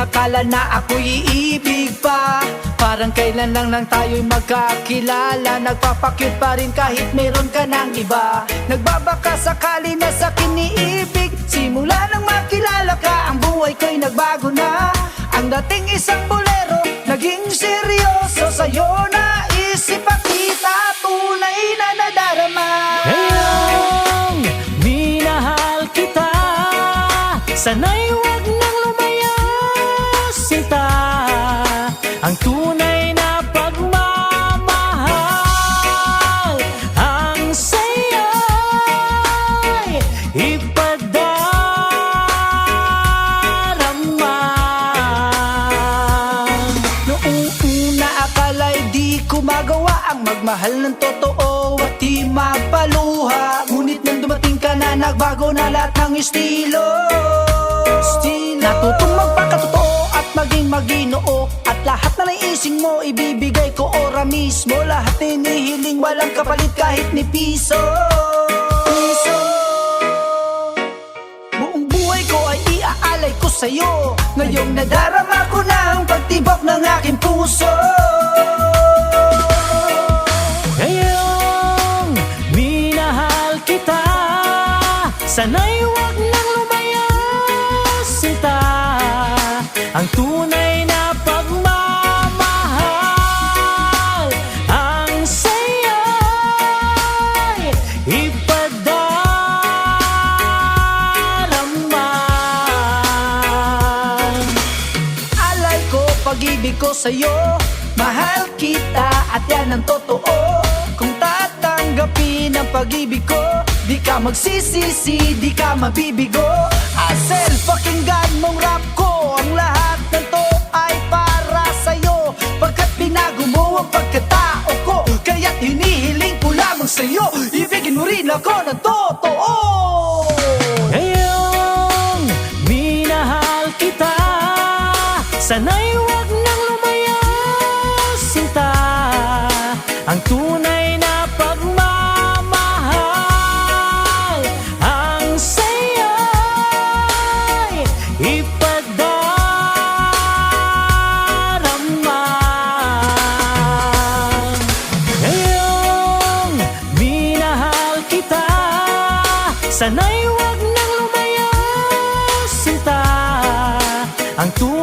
akala na ako'y iibig pa. Parang kailan lang tayo'y magkakilala. Nagpapakyut pa rin kahit meron ka ng iba. Nagbabaka sakali na sa kiniibig. Simula nang makilala ka, ang buhay ko'y nagbago na. Ang dating isang bolero, naging seryoso. Sa'yo na isip pakita, tunay na nadarama. Ngayong minahal kita, sana'y wag nang lumayas sinta. Ang tunay na pagmamahal, ang saya'y ipadarama. Noong una akala'y di ko magawa ang magmahal ng totoo at di magpaluha. Ngunit nang dumating ka na, nagbago na lahat ng estilo. Natutong magpakatotoo at maging maginoo. At lahat na naising mo, ibibigay ko ora mismo. Lahat hinihiling, walang kapalit kahit ni piso. Buong buhay ko ay iaalay ko sa'yo. Ngayong nadarama ko na ang pagtibok ng aking puso. Ngayong minahal kita, sana'y wag nang lumayas sinta. Ang tunay na pagmamahal, ang saya'y ipadarama. Alay ko, pag-ibig ko sa'yo, mahal kita at yan ang totoo. Kung tatanggapin ang pag-ibig ko, di ka magsisisi, di ka mabibigo. Asel, pakinggan mong rap ko, ang lahat ng to ay para sa'yo. Pagkat binago mo ang pagkatao ko, kaya't hinihiling ko lamang sa'yo, ibigin mo rin ako ng totoo. Ngayong minahal kita, sana'y wag nang lumayas sinta. Ang tunay na pagmamahal, ang saya'y ipadarama. Ngayong minahal kita, sana'y wag nang lumayas sinta. Ang tunay